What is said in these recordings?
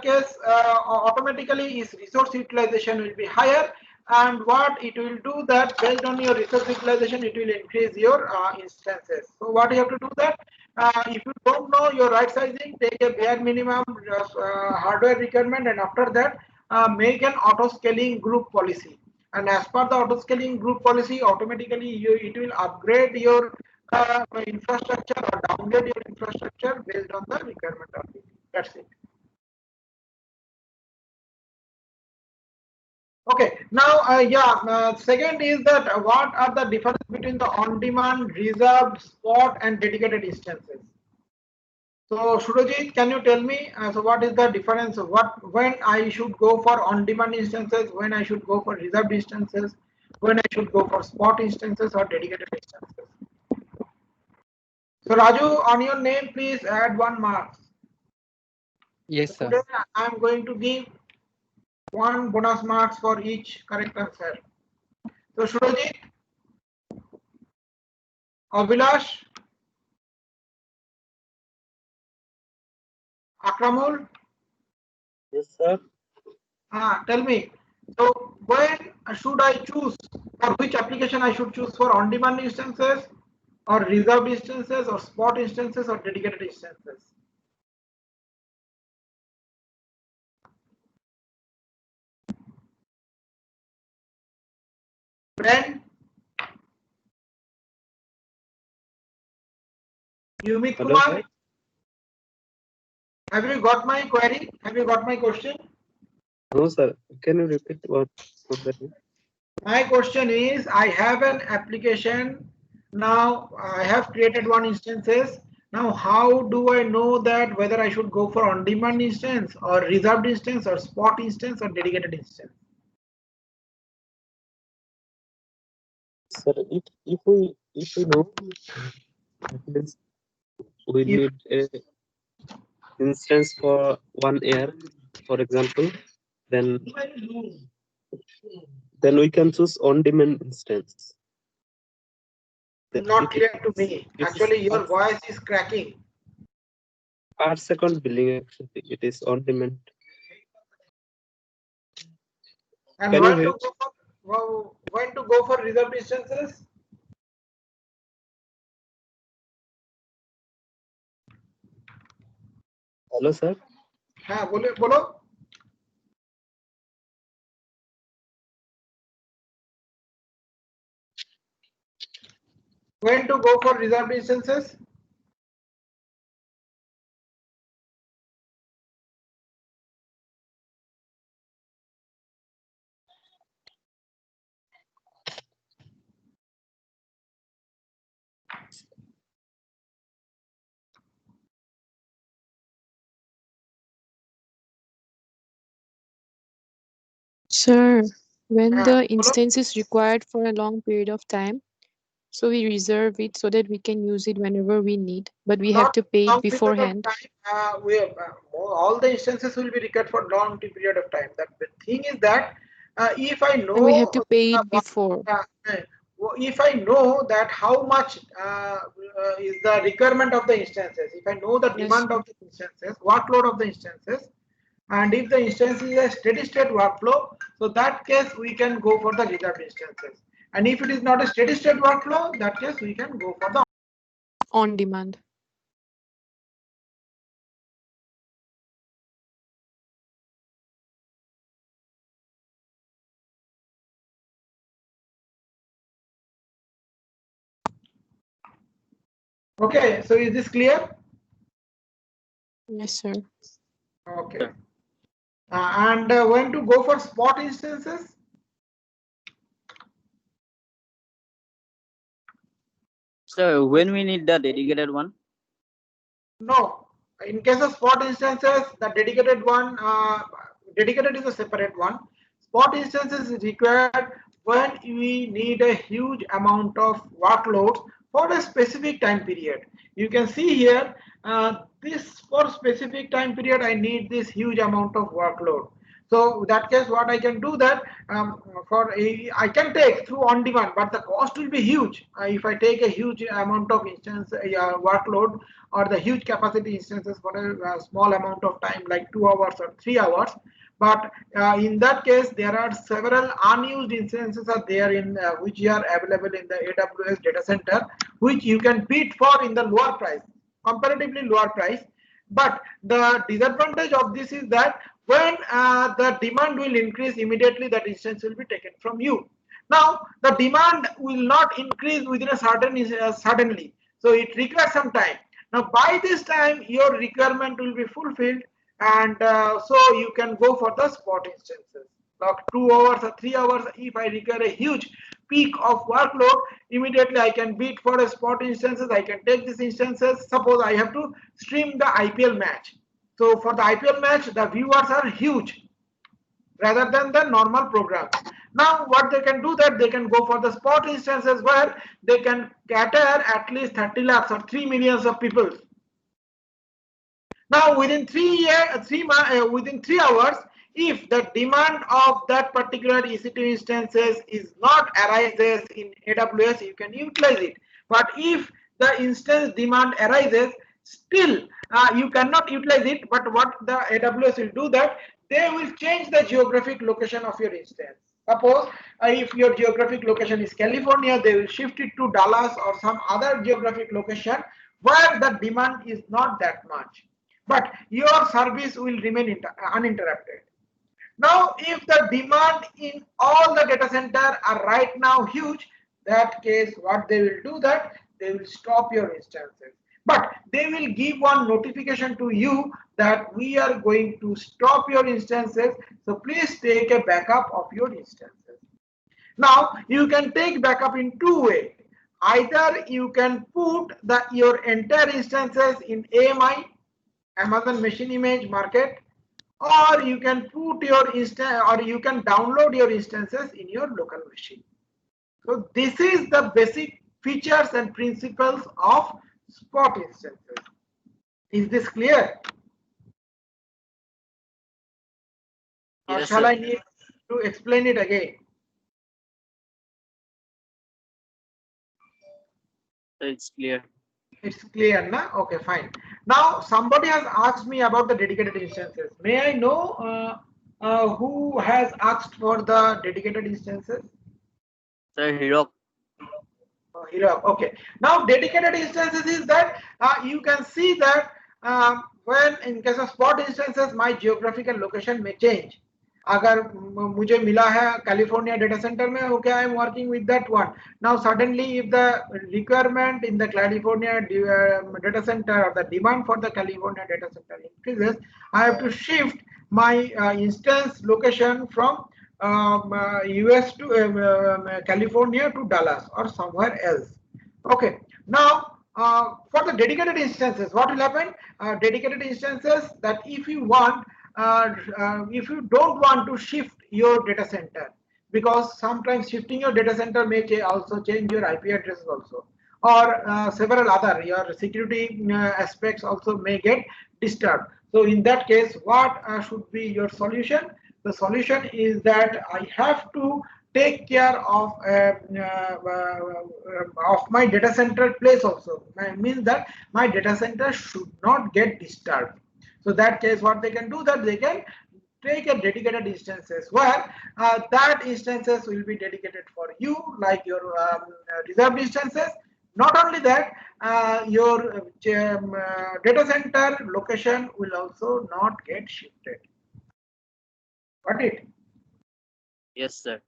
case, automatically its resource utilization will be higher. And what it will do that based on your resource utilization, it will increase your instances. So what you have to do that, if you don't know your right sizing, take a bare minimum hardware requirement, and after that make an auto scaling group policy. And as per the auto scaling group policy, automatically it will upgrade your infrastructure or downgrade your infrastructure based on the requirement of it. That's it. Okay, now second is that what are the difference between the on-demand, reserved, spot, and dedicated instances? So Shurajit, can you tell me so what is the difference? When I should go for on-demand instances, when I should go for reserved instances, when I should go for spot instances or dedicated instances? So Raju, on your name, please add 1 mark. Yes, So sir. today I am going to give 1 bonus marks for each correct answer. So Shurajit, Abhilash, Akramul. Yes, sir. Tell me. So when should I choose, or which application I should choose for on-demand instances, or reserved instances, or spot instances, or dedicated instances? When Yumit Hello, Kumar, sir. have you got my query? Have you got my question? No, sir. Can you repeat what? My question is, I have an application. Now I have created 1 instances. Now how do I know that whether I should go for on-demand instance or reserved instance or spot instance or dedicated instance? Sir, if we know, that means we If need a instance for 1 year, for example, then we can choose on-demand instance. not clear to me. Actually, your voice is cracking. Per second billing, actually, it is on-demand. And Can when you to hear? go for when to go for reserved instances? Hello, sir. हाँ बोलो. When to go for reserved instances? Sir, when हाँ the बोलो. instance is required for a long period of time, so we reserve it so that we can use it whenever we need, but we have Not to pay it long period of beforehand. time. All the instances will be required for long period of time. That the thing is that if I And we have know to pay it before. uh, if I know that how much is the requirement of the instances, if I know the Yes, demand sir. of the instances, workload of the instances, and if the instance is a steady state workflow, so that case we can go for the reserved instances. And if it is not a steady state workflow, that case we can go for the On demand. Okay, so is this clear? Yes, sir. Okay. And when to go for spot instances? So when we need the dedicated one? No. In case of spot instances, the dedicated is a separate one. Spot instances is required when we need a huge amount of workloads for a specific time period. You can see here, this for specific time period, I need this huge amount of workload. So in that case, what I can do that I can take through on demand, but the cost will be huge if I take a huge amount of instance workload or the huge capacity instances for a small amount of time like 2 hours or 3 hours. But in that case, there are several unused instances are there in which are available in the AWS data center, which you can bid for in the lower price, comparatively lower price. But the disadvantage of this is that when the demand will increase, immediately that instance will be taken from you. Now the demand will not increase within a certain suddenly, so it requires some time. Now by this time your requirement will be fulfilled, and so you can go for the spot instances like 2 hours or 3 hours. If I require a huge peak of workload, immediately I can bid for a spot instances. I can take these instances. Suppose I have to stream the IPL match, so for the IPL match the viewers are huge rather than the normal program. Now what they can do, that they can go for the spot instances where they can cater at least 30 lakhs or 3 millions of people. Now within within 3 hours, if the demand of that particular EC2 instances is not arises in AWS, you can utilize it. But if the instance demand arises, still you cannot utilize it. But what the AWS will do, that they will change the geographic location of your instance. Suppose if your geographic location is California, they will shift it to Dallas or some other geographic location where the demand is not that much, but your service will remain uninterrupted. Now, if the demand in all the data center are right now huge, that case what they will do, that they will stop your instances. But they will give one notification to you that we are going to stop your instances. So please take a backup of your instances. Now you can take backup in two ways. Either you can put your entire instances in AMI, Amazon Machine Image Market, or you can put your instance, or you can download your instances in your local machine. So this is the basic features and principles of spot instances. Is this clear? Or Yes, shall sir. I need to explain it again? It's clear. It's clear, na? Okay, fine. Now somebody has asked me about the dedicated instances. May I know who has asked for the dedicated instances? Sir, Hero. Hero. Okay. Now dedicated instances is that you can see that when in case of spot instances, my geographical location may change. अगर मुझे मिला है California data centre में, okay, I am working with that one. Now suddenly if the requirement in the California data center or the demand for the California data center increases, I have to shift my instance location from US to California to Dallas or somewhere else. Okay. Now for the dedicated instances, what will happen? Dedicated instances, that if you want, if you don't want to shift your data center, because sometimes shifting your data center may also change your IP addresses also, or several other your security aspects also may get disturbed. So in that case, what should be your solution? The solution is that I have to take care of my data center place also. It means that my data center should not get disturbed. So that case, what they can do, that they can take a dedicated instances where that instances will be dedicated for you, like your reserved instances. Not only that, your data center location will also not get shifted. Got it? Yes, sir.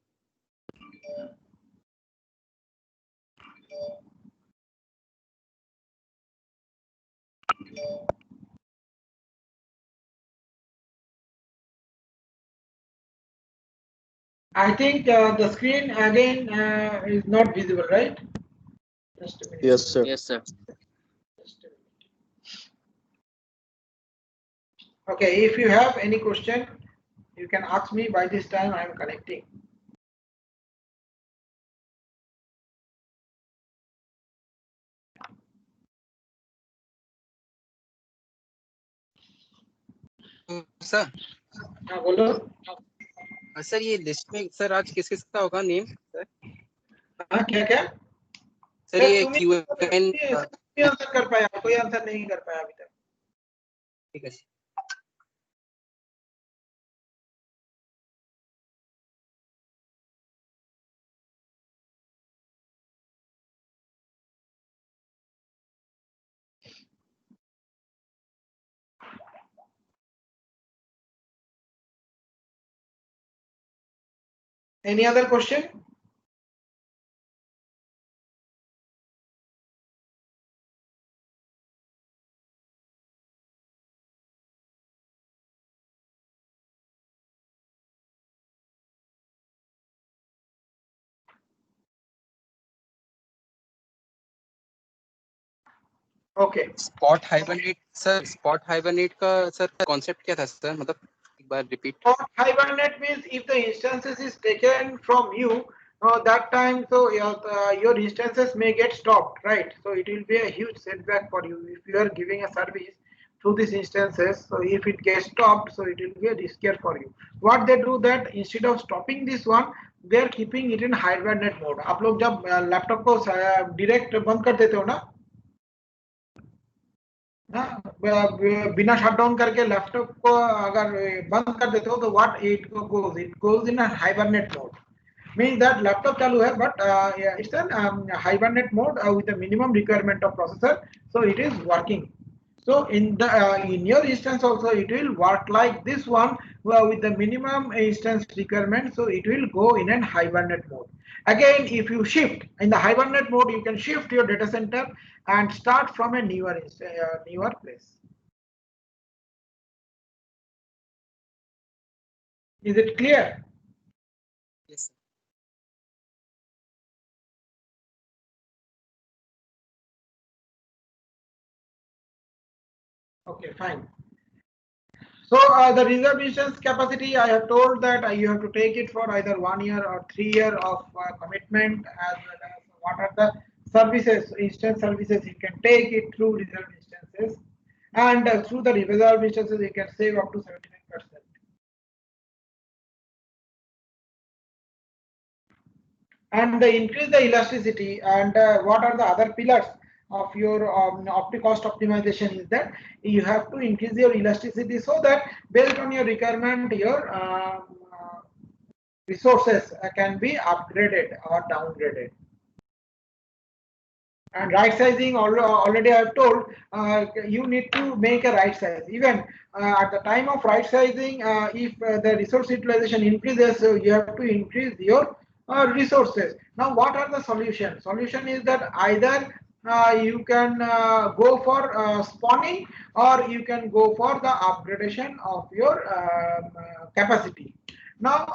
I think the screen again is not visible, right? Just a minute. Yes, sir. Yes, sir. Just a minute. Okay, if you have any question, you can ask me. By this time, I am connecting. Sir, हाँ बोलो। Sir ये list में sir आज किस किस का होगा name sir? हाँ क्या क्या? सर ये तुम ही Q&A आंसर कर पाया, कोई आंसर नहीं कर पाया अभी तक। ठीक है। Any other question? Okay. Spot hibernate का सर कॉन्सेप्ट क्या था सर, मतलब एक बार repeat. Spot hibernate means if the instances is taken from you, that time so your instances may get stopped, right? So it will be a huge setback for you if you are giving a service through these instances. So if it gets stopped, so it will be a riskier for you. What they do that instead of stopping this one, they are keeping it in hibernate mode. आप लोग जब laptop को direct बंद कर देते हो ना, बिना शटडाउन करके लैपटॉप को अगर बंद कर देते हो तो what it goes in hibernate mode, means that laptop चालू है but it's an hibernate mode with a minimum requirement of processor, so it is working. So in your instance also it will work like this one with the minimum instance requirement, so it will go in an hibernate mode. Again, if you shift in the hibernate mode, you can shift your data center and start from a newer place. Is it clear? Yes. Okay, fine. So the reserve instance capacity, I have told that you have to take it for either 1 year or 3 year of commitment, as well as what are the services, instance services you can take it through reserve instances, and through the reserve instances you can save up to 79%. And increase the elasticity, and what are the other pillars of your cost optimization is that you have to increase your elasticity so that based on your requirement your resources can be upgraded or downgraded. And right sizing, already I have told, you need to make a right size. Even at the time of right sizing, if the resource utilization increases, so you have to increase your resources. Now, what are the solutions? Solution is that either you can go for spawning, or you can go for the upgradation of your capacity. Now,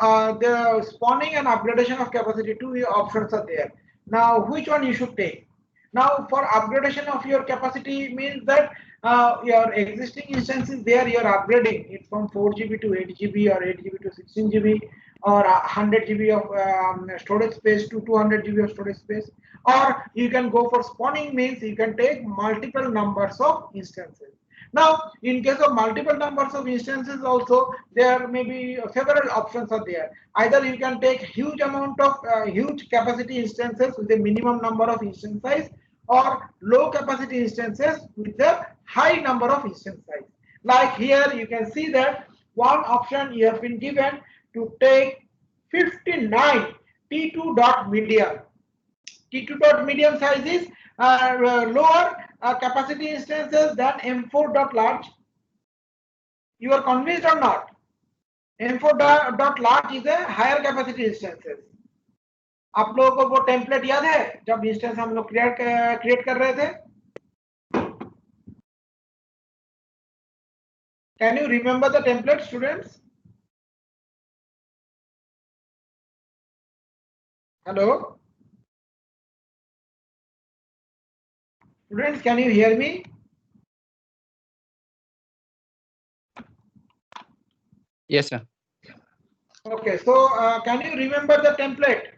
the spawning and upgradation of capacity, two options are there. Now, which one you should take? Now, for upgradation of your capacity means that your existing instances there, you're upgrading it from 4 GB to 8 GB or 8 GB to 16 GB or 100 GB of storage space to 200 GB of storage space. Or you can go for spawning, means you can take multiple numbers of instances. Now, in case of multiple numbers of instances also, there may be several options are there. Either you can take huge amount of huge capacity instances with a minimum number of instance size, or low capacity instances with a high number of instance size. Like here, you can see that one option you have been given to take 59 T2 dot medium. T2 dot medium size is lower capacity instances than M4 dot large. You are convinced or not? M4 dot large is a higher capacity instances. आप लोगों को वो template याद है जब instance हम लोग create कर रहे थे? Can you remember the template, students? Hello? Students, can you hear me? Yes, sir. Okay, so can you remember the template?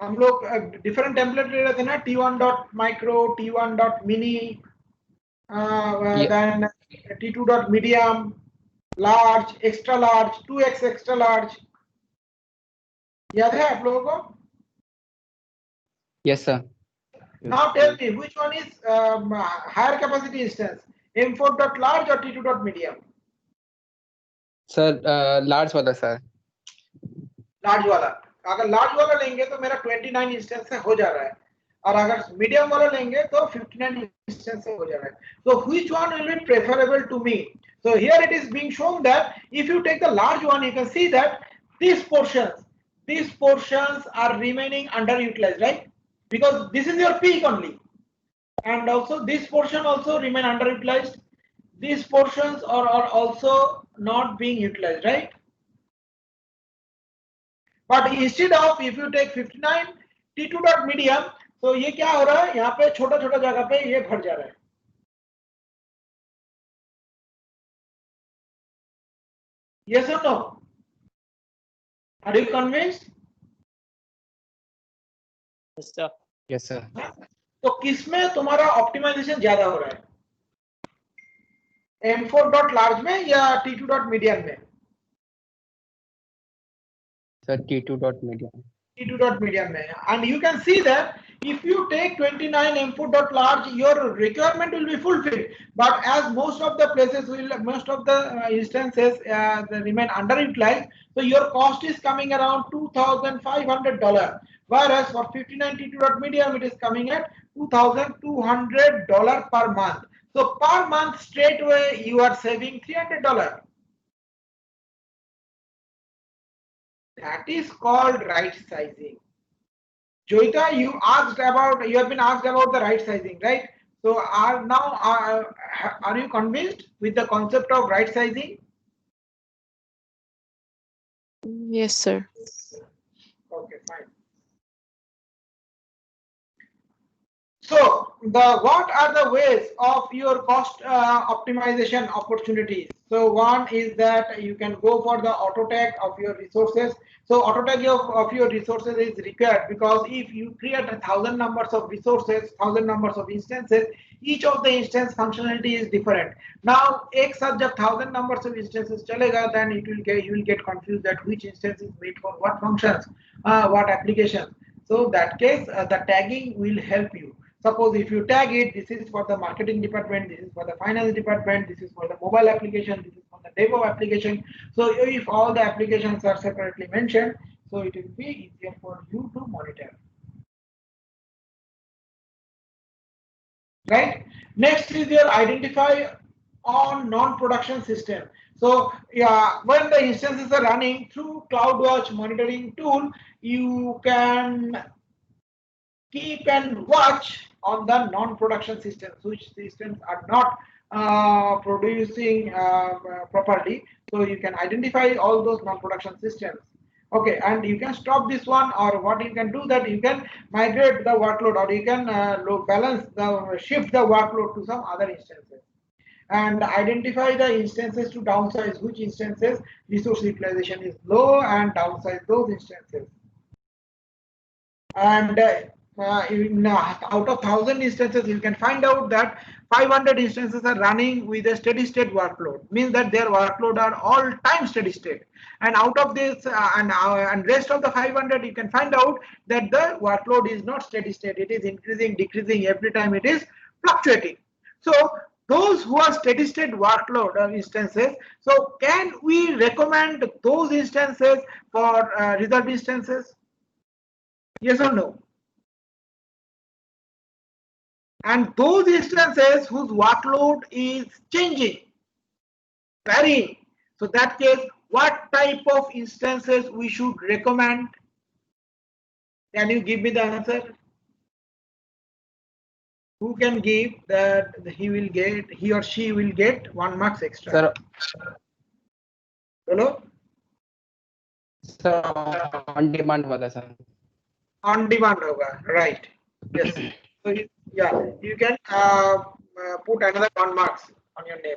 हम लोग डिफरेंट टेम्पलेट ले रहे थे ना, T1.micro, T1.mini, then T2.medium. large, extra large, 2x extra large. याद है आप लोगों को? Yes, sir. Now tell me which one is higher capacity instance, M4 dot large or T2 dot medium? Sir, large वाला sir. लार्ज वाला. अगर large वाला लेंगे तो मेरा 29 इंस्टेंस से हो जा रहा है, और अगर मीडियम वाला लेंगे तो 59 इंस्टेंस से हो जा रहा है. So which one will be preferable to me? So here it is being shown that if you take the large one, you can see that these portions are remaining underutilized, right? Because this is your peak only, and also this portion also remain underutilized. These portions are also not being utilized, right? But instead of, if you take 59 T2 dot medium, तो ये क्या हो रहा है, यहाँ पे छोटा छोटा जगह पे ये भर जा रहा है. Yes or no? Are you convinced? Yes, sir. Yes, sir. तो किसमें तुम्हारा ऑप्टिमाइजेशन ज्यादा हो रहा है, M4 डॉट लार्ज में या T2 डॉट मीडियम में? Sir, T2 dot medium. T2 dot medium में. And you can see that if you take 29 M4 dot large, your requirement will be fulfilled. But as most of the places most of the instances they remain underutilized, so your cost is coming around $2,500. Whereas for 59 T2 dot medium, it is coming at $2,200 per month. So per month straight away you are saving $300. That is called right sizing. Joita, you have been asked about the right sizing, right? So are you convinced with the concept of right sizing? Yes, sir. Okay, fine. So what are the ways of your cost optimization opportunities? So one is that you can go for the auto tag of your resources. So auto tag of your resources is required because if you create 1,000 numbers of resources, 1,000 numbers of instances, each of the instance functionality is different. Now, एक साथ जब 1,000 numbers of instances चलेगा, then you will get confused that which instance is made for what functions, what applications. So that case, the tagging will help you. Suppose if you tag it, this is for the marketing department, this is for the finance department, this is for the mobile application, this is for the dev application. So if all the applications are separately mentioned, so it will be easier for you to monitor. Right? Next is your identify on non-production system. So yeah, when the instances are running through CloudWatch monitoring tool, you can keep and watch on the non-production systems, which systems are not producing properly. So you can identify all those non-production systems. Okay, and you can stop this one, or what you can do that you can migrate the workload, or you can shift the workload to some other instances, and identify the instances to downsize which instances resource utilization is low and downsize those instances. And out of 1,000 instances, you can find out that 500 instances are running with a steady state workload, means that their workload are all time steady state. And out of this and rest of the 500, you can find out that the workload is not steady state. It is increasing, decreasing every time, it is fluctuating. So those who are steady state workload of instances, so can we recommend those instances for reserved instances? Yes or no? And those instances whose workload is changing, varying. So that case, what type of instances we should recommend? Can you give me the answer? Who can give that he or she will get 1 marks extra? Sir, Hello? sir, on demand wala sir. On demand hoga, right? Yes. So you can put another 1 marks on your name.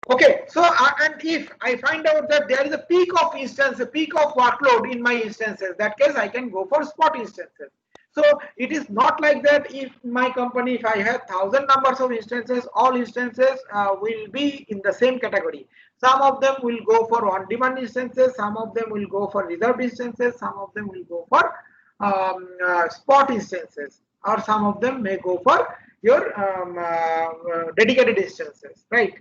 Okay, so and if I find out that there is a peak of instance, a peak of workload in my instances, that case I can go for spot instances. So it is not like that. If my company, if I have 1,000 numbers of instances, all instances will be in the same category. Some of them will go for on-demand instances, some of them will go for reserved instances, some of them will go for spot instances, or some of them may go for your dedicated instances, right?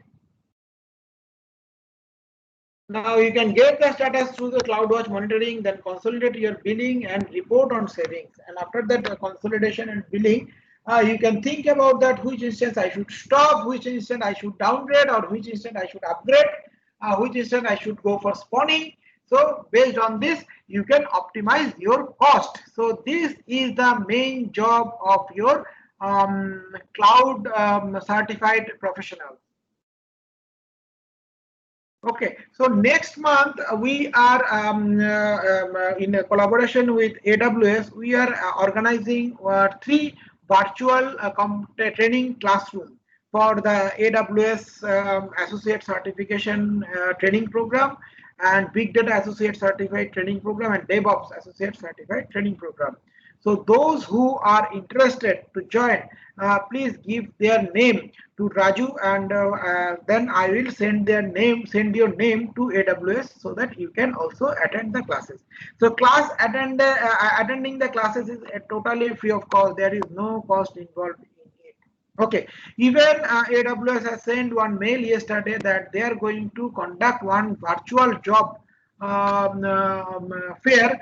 Now you can get the status through the CloudWatch monitoring, then consolidate your billing and report on savings. And after that consolidation and billing, you can think about that which instance I should stop, which instance I should downgrade, or which instance I should upgrade, which instance I should go for spawning. So based on this, you can optimize your cost. So this is the main job of your cloud certified professional. Okay, so next month we are in a collaboration with AWS. We are organizing 3 virtual training classroom for the AWS Associate Certification Training Program, and Big Data Associate Certified Training Program, and DevOps Associate Certified Training Program. So those who are interested to join, please give their name to Raju, and then I will send your name to AWS so that you can also attend the classes. So attending the classes is totally free of cost. There is no cost involved in it. Okay, even AWS has sent one mail yesterday that they are going to conduct one virtual job fair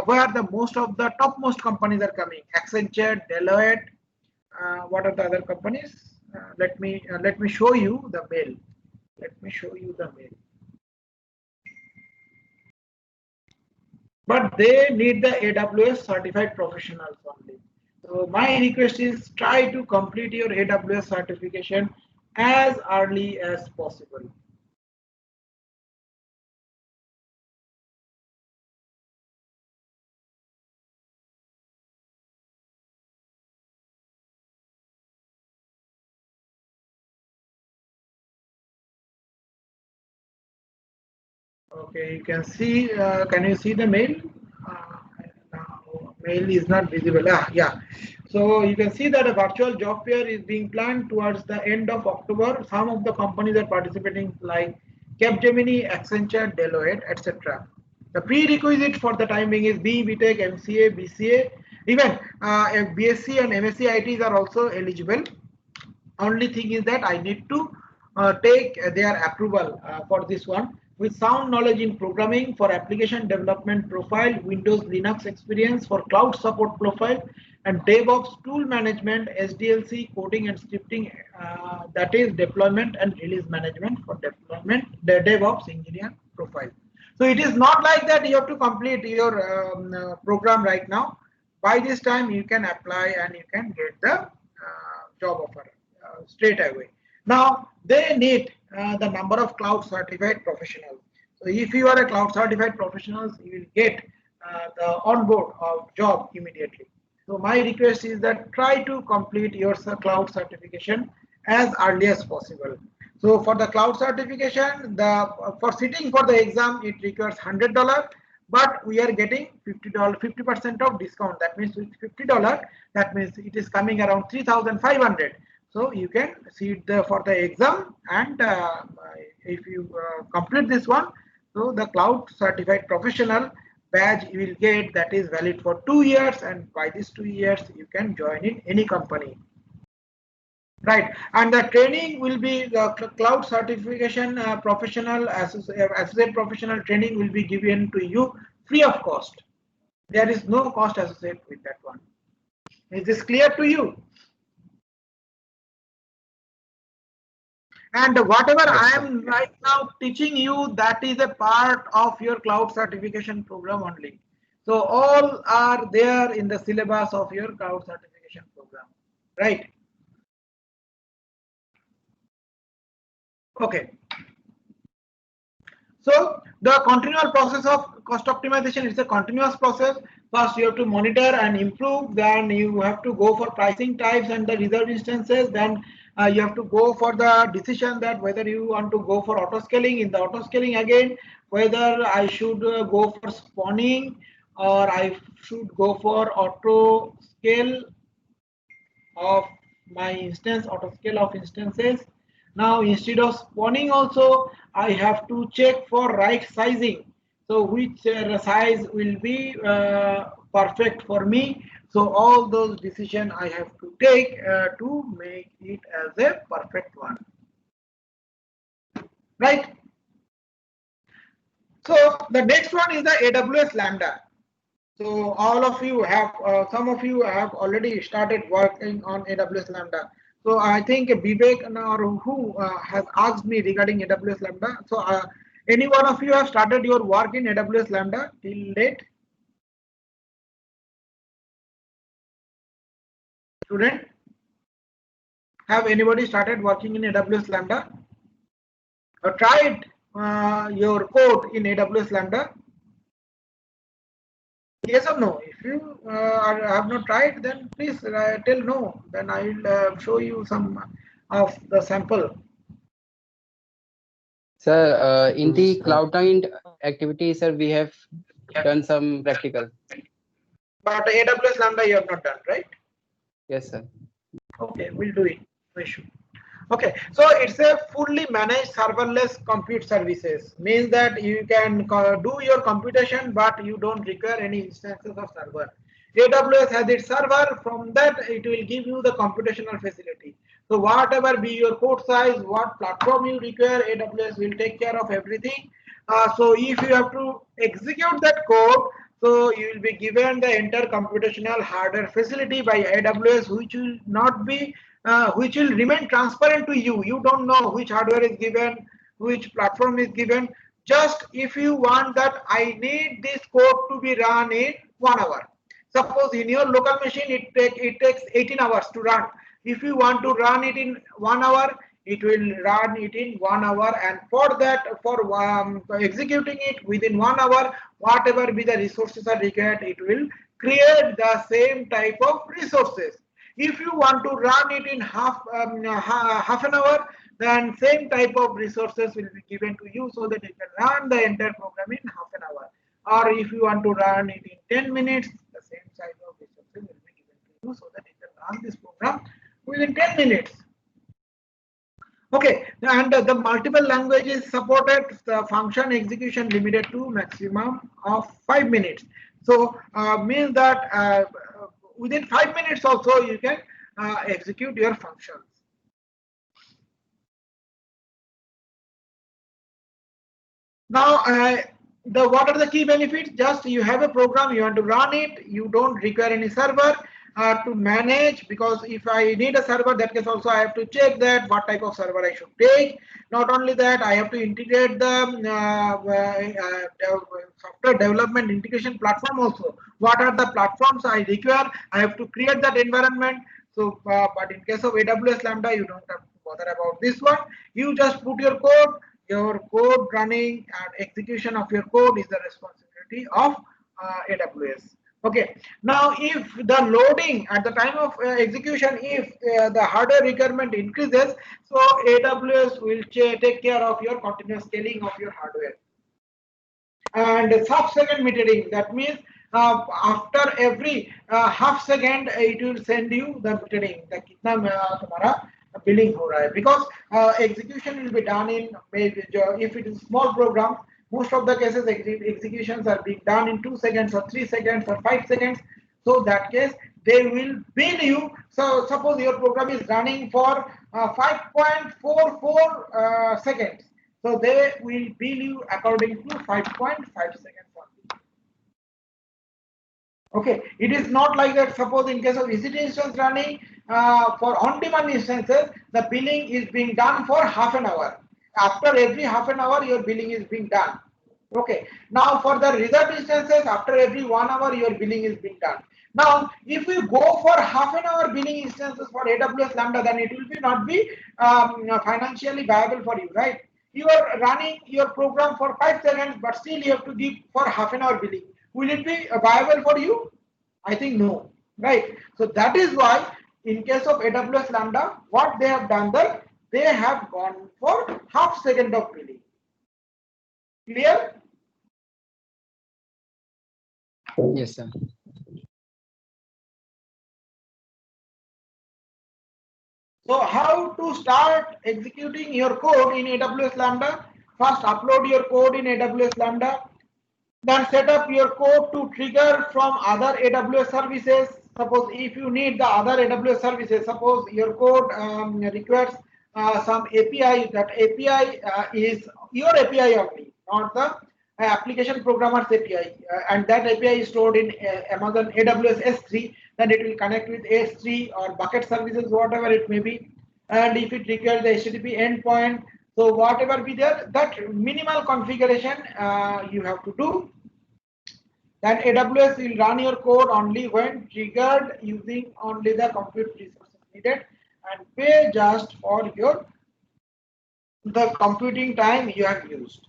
where the most of the topmost companies are coming. Accenture, Deloitte, what are the other companies? Let me show you the mail. Let me show you the mail. But they need the AWS certified professionals only. So my request is try to complete your AWS certification as early as possible. Okay, you can see, can you see the mail? Mail is not visible. Yeah. So you can see that a virtual job fair is being planned towards the end of October. Some of the companies are participating like Capgemini, Accenture, Deloitte, etc. The prerequisite for the time being is BE, BTech, MCA, BCA. Even BSc and MSc ITs are also eligible. Only thing is that I need to take their approval for this one. With sound knowledge in programming for application development profile, Windows Linux experience for cloud support profile, and DevOps tool management, SDLC coding and scripting, that is deployment and release management for deployment, the DevOps engineer profile. So it is not like that you have to complete your program right now. By this time you can apply and you can get the job offer straight away. Now they need the number of cloud certified professionals. So if you are a cloud certified professionals, you will get the onboard of job immediately. So my request is that try to complete your cloud certification as early as possible. So for the cloud certification, for sitting for the exam, it requires $100, but we are getting $50, 50% of discount. That means with $50, that means it is coming around 3,500. So you can sit for the exam, and if you complete this one, so the cloud certified professional badge you will get, that is valid for 2 years, and by these 2 years you can join in any company. Right, and the training will be the cloud certification professional associate professional training will be given to you free of cost. There is no cost associated with that one. Is this clear to you? And whatever I am right now teaching you, that is a part of your cloud certification program only. So all are there in the syllabus of your cloud certification program, right? Okay. So the continual process of cost optimization is a continuous process. First you have to monitor and improve, then you have to go for pricing types and the reserved instances, then you have to go for the decision that whether you want to go for auto scaling. In the auto scaling again, whether I should go for spawning or I should go for auto scale of my instance, auto scale of instances. Now instead of spawning also, I have to check for right sizing. So which size will be perfect for me. So all those decisions I have to take to make it as a perfect one. Right? So the next one is the AWS Lambda. So all of you have, some of you have already started working on AWS Lambda. So I think Vivek or who has asked me regarding AWS Lambda. So any one of you have started your work in AWS Lambda till date? Student, have anybody started working in AWS Lambda or tried your code in AWS Lambda? Yes or no? If you have not tried, then please tell no. Then I will show you some of the sample. Sir, in the Cloud9 activity, sir, we have done some practical. But AWS Lambda you have not done, right? Yes, sir. Okay, we'll do it. No issue. Okay, so it's a fully managed serverless compute services. Means that you can do your computation, but you don't require any instances of server. AWS has its server. From that, it will give you the computational facility. So whatever be your code size, what platform you require, AWS will take care of everything. So if you have to execute that code, so you will be given the entire computational hardware facility by AWS, which will not be, which will remain transparent to you. You don't know which hardware is given, which platform is given. Just if you want that, I need this code to be run in 1 hour. Suppose in your local machine it takes 18 hours to run. If you want to run it in 1 hour, it will run it in 1 hour, and for that, for executing it within 1 hour, whatever be the resources are required, it will create the same type of resources. If you want to run it in half an hour, then same type of resources will be given to you so that you can run the entire program in half an hour. Or if you want to run it in 10 minutes, the same size of resources will be given to you so that you can run this program within 10 minutes. Okay, and the multiple languages supported, the function execution limited to maximum of 5 minutes. So means that within 5 minutes also you can execute your functions. Now, what are the key benefits? Just you have a program, you want to run it, you don't require any server to manage, because if I need a server, that case also I have to check that what type of server I should take. Not only that, I have to integrate the software development integration platform also. What are the platforms I require? I have to create that environment. So, but in case of AWS Lambda, you don't have to bother about this one. You just put your code running and execution of your code is the responsibility of AWS. Okay, now if the loading at the time of execution, if the hardware requirement increases, so AWS will take care of your continuous scaling of your hardware. And sub-second metering, that means after every half second it will send you the metering, the kitna तुम्हारा billing हो रहा है, because execution will be done in, if it is small program, most of the cases executions are being done in 2 seconds or 3 seconds or 5 seconds. So that case they will bill you. So suppose your program is running for 5.44 seconds. So they will bill you according to 5.5 seconds only. Okay, it is not like that. Suppose in case of EC2 instance running for on-demand instances, the billing is being done for half an hour. After every half an hour, your billing is being done. Okay. Now for the reserved instances, after every 1 hour, your billing is being done. Now, if we go for half an hour billing instances for AWS Lambda, then it will not be financially viable for you, right? You are running your program for 5 seconds, but still you have to give for half an hour billing. Will it be viable for you? I think no, right? So that is why in case of AWS Lambda, what they have done that they have gone for half second of billing. Clear? Yes, sir. So how to start executing your code in AWS Lambda? First, upload your code in AWS Lambda. Then set up your code to trigger from other AWS services. Suppose if you need the other AWS services, suppose your code requires some API, that API is your API only, not the application programmer's API. And that API is stored in Amazon AWS S3, then it will connect with S3 or bucket services, whatever it may be. And if it requires the HTTP endpoint, so whatever be there, that minimal configuration you have to do. Then AWS will run your code only when triggered using only the compute resources needed and pay just for your the computing time you have used.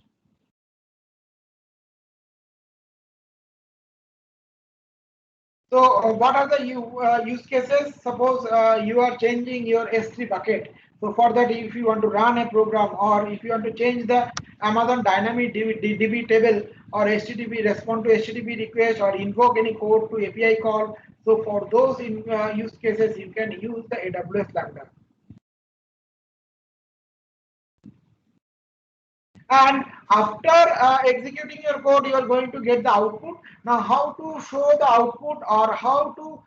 So what are the use cases? Suppose you are changing your S3 bucket. So for that, if you want to run a program or if you want to change the Amazon Dynamic DB table or HTTP respond to HTTP request or invoke any code to API call. So for those use cases, you can use the AWS Lambda. And after executing your code, you are going to get the output. Now how to show the output or how to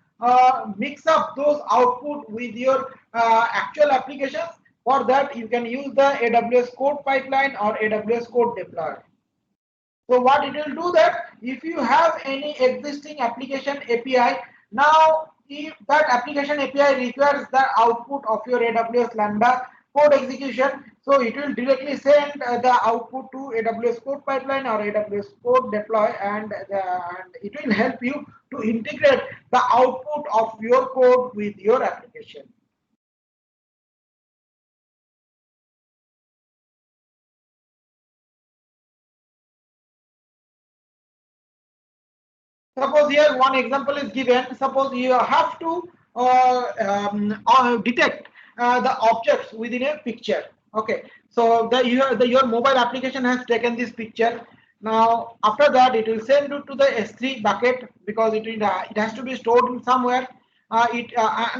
mix up those output with your actual applications? For that you can use the AWS code pipeline or AWS code deploy. So what it will do that if you have any existing application API, now if that application API requires the output of your AWS Lambda code execution, so it will directly send the output to AWS code pipeline or AWS code deploy, and it will help you to integrate the output of your code with your application. Suppose here one example is given. Suppose you have to detect the objects within a picture. Okay, so your mobile application has taken this picture. Now after that, it will send it to the S3 bucket because it has to be stored in somewhere. And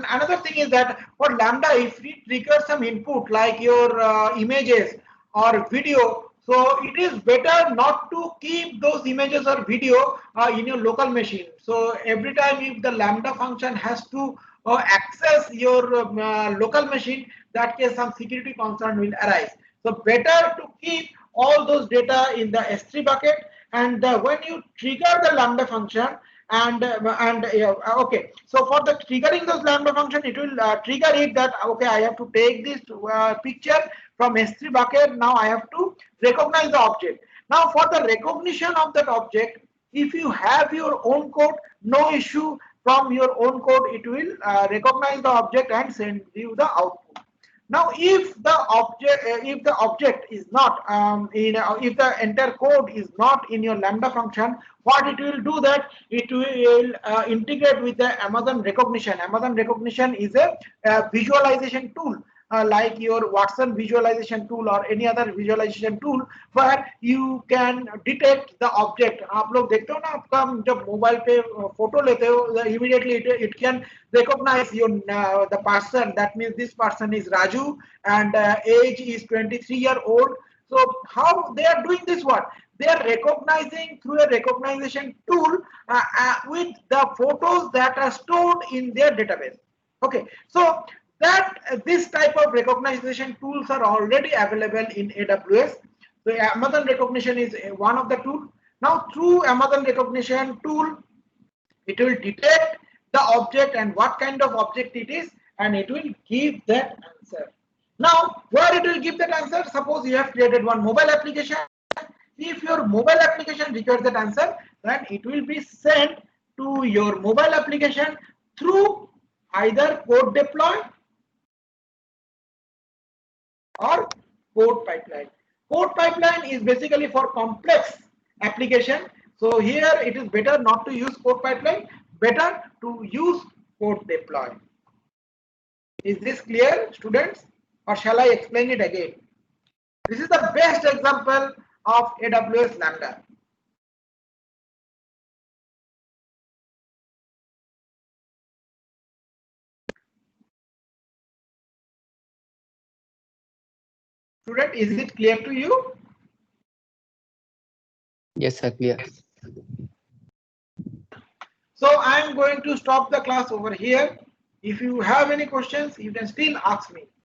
another thing is that for Lambda, if it triggers some input like your images or video, so it is better not to keep those images or video in your local machine. So every time if the Lambda function has to access your local machine, that case some security concern will arise. So better to keep all those data in the S3 bucket, and when you trigger the Lambda function, okay, so for the triggering those Lambda function, it will trigger it that okay, I have to take this picture from S3 bucket. Now I have to recognize the object. Now for the recognition of that object, if you have your own code, no issue. From your own code, it will recognize the object and send you the output. Now, if the object is not if the entire code is not in your Lambda function, what it will do that it will integrate with the Amazon Recognition. Amazon Recognition is a visualization tool. Like your Watson visualization tool or any other visualization tool where you can detect the object. आप लोग देखते हो ना, आपका जब mobile पे photo लेते हो, immediately it can recognize your the person. That means this person is Raju and age is 23-year-old. So how they are doing this? What they are recognizing through a recognition tool with the photos that are stored in their database. Okay, so that this type of recognition tools are already available in AWS. So Amazon Recognition is one of the tools. Now through Amazon Recognition tool, it will detect the object and what kind of object it is, and it will give that answer. Now where it will give that answer? Suppose you have created one mobile application. If your mobile application requires that answer, then it will be sent to your mobile application through either code deploy or code pipeline. Code pipeline is basically for complex application. So here it is better not to use code pipeline, better to use code deploy. Is this clear, students, or shall I explain it again? This is the best example of AWS Lambda. Student, is it clear to you? Yes, sir, clear. So I am going to stop the class over here. If you have any questions, you can still ask me.